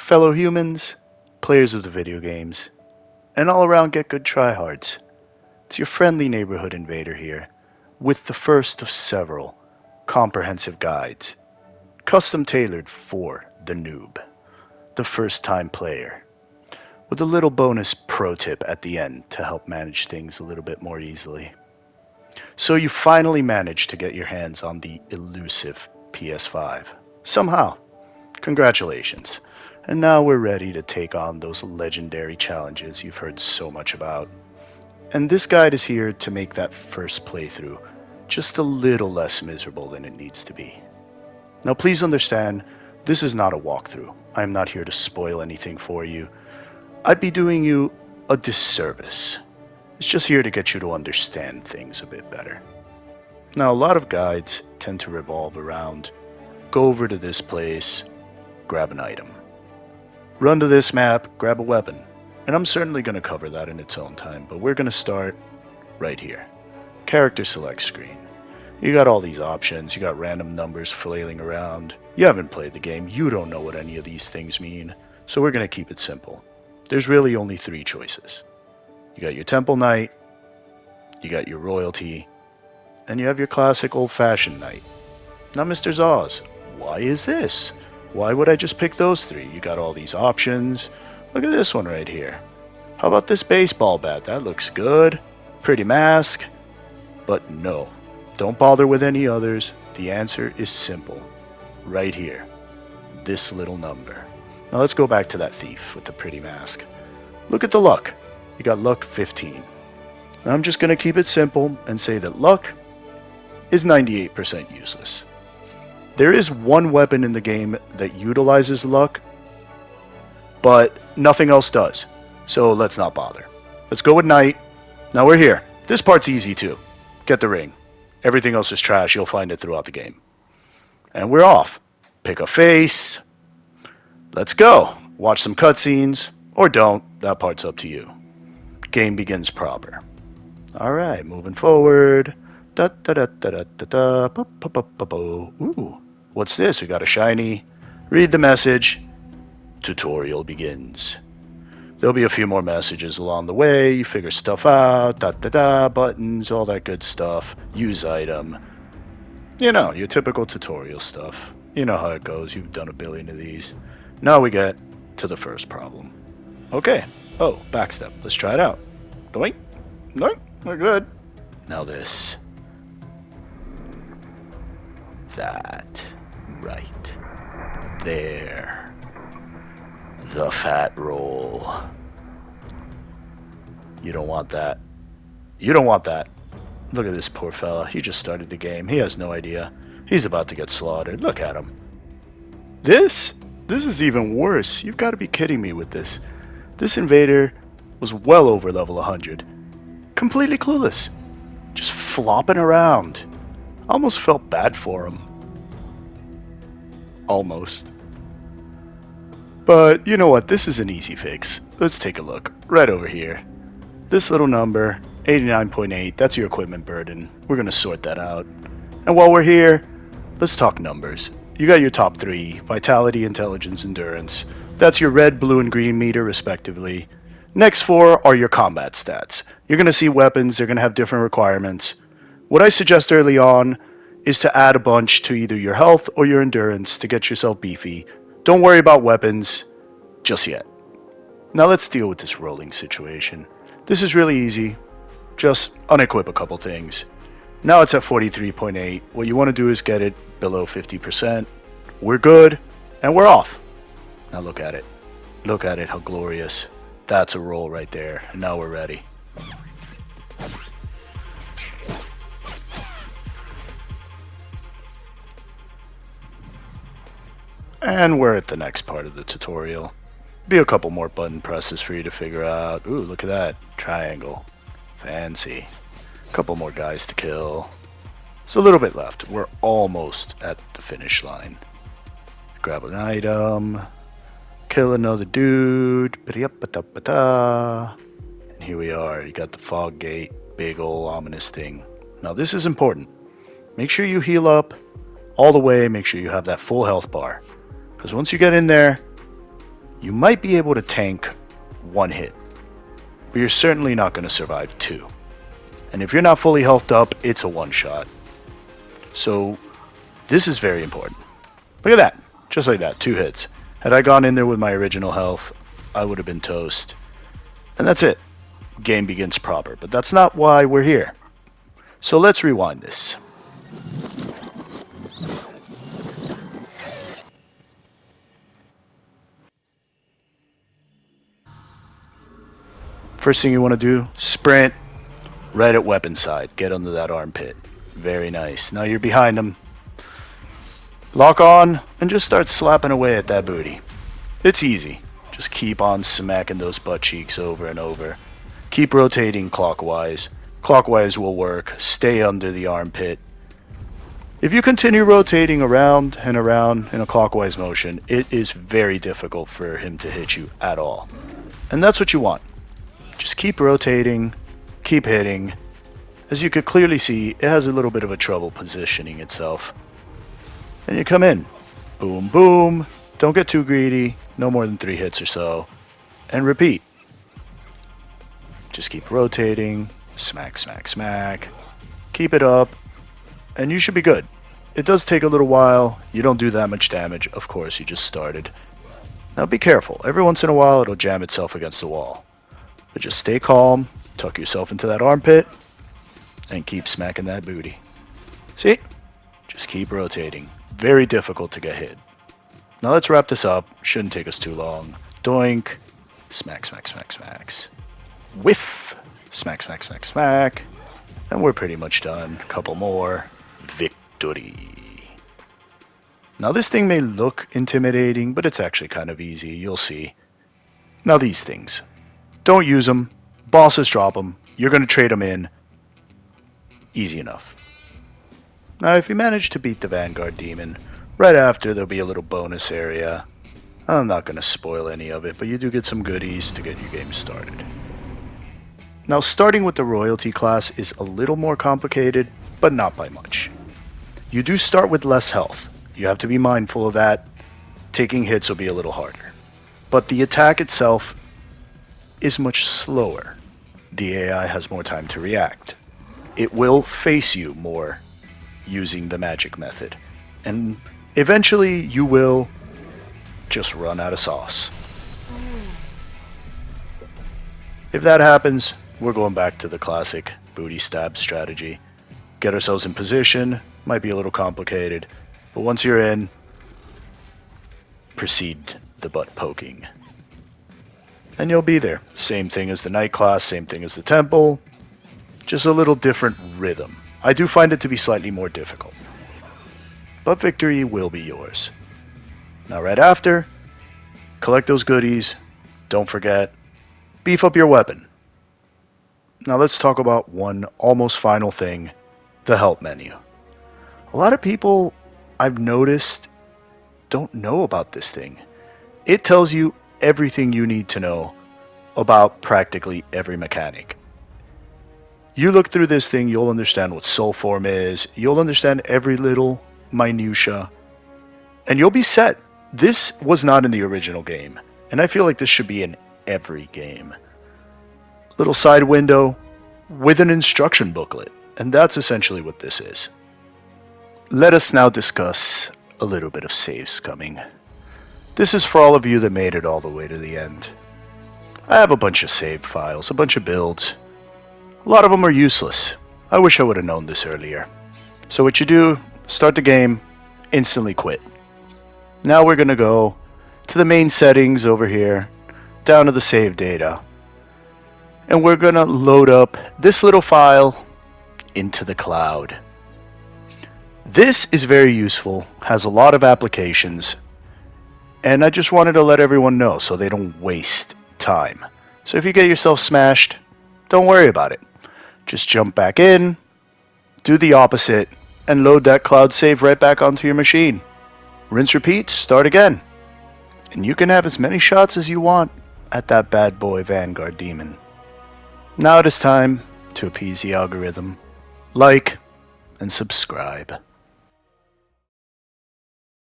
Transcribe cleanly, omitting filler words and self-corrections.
fellow humans, players of the video games, and all around get good tryhards. It's your friendly neighborhood invader here, with the first of several comprehensive guides, custom tailored for the noob, the first time player, with a little bonus pro tip at the end to help manage things a little bit more easily. So you finally managed to get your hands on the elusive PS5. Somehow. Congratulations. And now we're ready to take on those legendary challenges you've heard so much about. And this guide is here to make that first playthrough just a little less miserable than it needs to be. Now please understand, this is not a walkthrough. I'm not here to spoil anything for you. I'd be doing you a disservice. It's just here to get you to understand things a bit better. Now a lot of guides tend to revolve around go over to this place, grab an item. Run to this map, grab a weapon. And I'm certainly going to cover that in its own time, but we're going to start right here. Character select screen. You got all these options, you got random numbers flailing around. You haven't played the game, you don't know what any of these things mean, so we're going to keep it simple. There's really only 3 choices. You got your Temple Knight, you got your Royalty, and you have your classic old-fashioned Knight. Now Mr. Zaws, why is this? Why would I just pick those 3? You got all these options. Look at this one right here. How about this baseball bat? That looks good. Pretty mask. But no, don't bother with any others. The answer is simple. Right here. This little number. Now let's go back to that thief with the pretty mask. Look at the luck. You got luck 15. Now I'm just going to keep it simple and say that luck is 98% useless. There is one weapon in the game that utilizes luck, but nothing else does. So let's not bother. Let's go with Knight. Now we're here. This part's easy too. Get the ring. Everything else is trash. You'll find it throughout the game. And we're off. Pick a face. Let's go. Watch some cutscenes. Or don't. That part's up to you. Game begins proper. Alright, moving forward. Da da da da da da da. Ba, ba, ba, ba, ba. Ooh. What's this? We got a shiny. Read the message. Tutorial begins. There'll be a few more messages along the way. You figure stuff out. Da da da. Buttons. All that good stuff. Use item. You know, your typical tutorial stuff. You know how it goes. You've done a billion of these. Now we get to the first problem. Okay. Oh, backstep. Let's try it out. Doink. Doink. We're good. Now this. That. Right. There. The fat roll. You don't want that. You don't want that. Look at this poor fella. He just started the game. He has no idea. He's about to get slaughtered. Look at him. This is even worse. You've got to be kidding me with this. This invader was well over level 100. Completely clueless. Just flopping around. Almost felt bad for him. Almost. But you know what? This is an easy fix. Let's take a look. Right over here. This little number, 89.8, that's your equipment burden. We're going to sort that out. And while we're here, let's talk numbers. You got your top 3, Vitality, Intelligence, Endurance. That's your red, blue, and green meter, respectively. Next 4 are your combat stats. You're going to see weapons, they're going to have different requirements. What I suggest early on is to add a bunch to either your health or your endurance to get yourself beefy. Don't worry about weapons just yet. Now let's deal with this rolling situation. This is really easy. Just unequip a couple things. Now it's at 43.8. What you want to do is get it below 50%. We're good, and we're off. Now look at it. Look at it, how glorious. That's a roll right there, and now we're ready. And we're at the next part of the tutorial. Be a couple more button presses for you to figure out. Ooh, look at that. Triangle. Fancy. Couple more guys to kill. There's a little bit left. We're almost at the finish line. Grab an item. Kill another dude. And here we are. You got the fog gate. Big ol' ominous thing. Now this is important. Make sure you heal up all the way. Make sure you have that full health bar. Because once you get in there, You might be able to tank one hit, but you're certainly not going to survive two. And if you're not fully healthed up, it's a one-shot. So this is very important. Look at that. Just like that, 2 hits. Had I gone in there with my original health, I would have been toast. And that's it. Game begins proper. But that's not why we're here. So let's rewind this. First thing you want to do, sprint right at weapon side. Get under that armpit. Very nice. Now you're behind him. Lock on and just start slapping away at that booty. It's easy. Just keep on smacking those butt cheeks over and over. Keep rotating clockwise. Clockwise will work. Stay under the armpit. If you continue rotating around and around in a clockwise motion, it is very difficult for him to hit you at all. And that's what you want. Just keep rotating, keep hitting. As you could clearly see, it has a little bit of a trouble positioning itself. And you come in. Boom, boom. Don't get too greedy. No more than 3 hits or so. And repeat. Just keep rotating. Smack, smack, smack. Keep it up. And you should be good. It does take a little while. You don't do that much damage. Of course, you just started. Now be careful. Every once in a while, it'll jam itself against the wall. But just stay calm. Tuck yourself into that armpit. And keep smacking that booty. See? Just keep rotating. Very difficult to get hit. Now let's wrap this up. Shouldn't take us too long. Doink. Smack, smack, smack, smacks. Whiff. Smack, smack, smack, smack. And we're pretty much done. Couple more. Victory. Now this thing may look intimidating, but it's actually kind of easy. You'll see. Now these things. Don't use them. Bosses drop them. You're going to trade them in. Easy enough. Now if you manage to beat the Vanguard demon, right after there'll be a little bonus area. I'm not going to spoil any of it, but you do get some goodies to get your game started. Now starting with the royalty class is a little more complicated, but not by much. You do start with less health. You have to be mindful of that. Taking hits will be a little harder. But the attack itself is much slower. The AI has more time to react. It will face you more using the magic method. And eventually you will just run out of sauce. If that happens, we're going back to the classic booty stab strategy. Get ourselves in position. Might be a little complicated. But once you're in, proceed the butt poking. And you'll be there. Same thing as the Knight class, same thing as the Temple. Just a little different rhythm. I do find it to be slightly more difficult. But victory will be yours. Now right after, collect those goodies. Don't forget, beef up your weapon. Now let's talk about one almost final thing, the help menu. A lot of people I've noticed don't know about this thing. It tells you everything you need to know about practically every mechanic. You look through this thing, you'll understand what soul form is, you'll understand every little minutia, and you'll be set. This was not in the original game, and I feel like this should be in every game. Little side window with an instruction booklet, and that's essentially what this is. Let us now discuss a little bit of saves coming. This is for all of you that made it all the way to the end. I have a bunch of save files, a bunch of builds. A lot of them are useless. I wish I would have known this earlier. So what you do, start the game, instantly quit. Now we're going to go to the main settings over here, down to the save data. And we're going to load up this little file into the cloud. This is very useful, has a lot of applications, and I just wanted to let everyone know so they don't waste time. So if you get yourself smashed, don't worry about it. Just jump back in, do the opposite, and load that cloud save right back onto your machine. Rinse, repeat, start again. And you can have as many shots as you want at that bad boy Vanguard demon. Now it is time to appease the algorithm. Like and subscribe.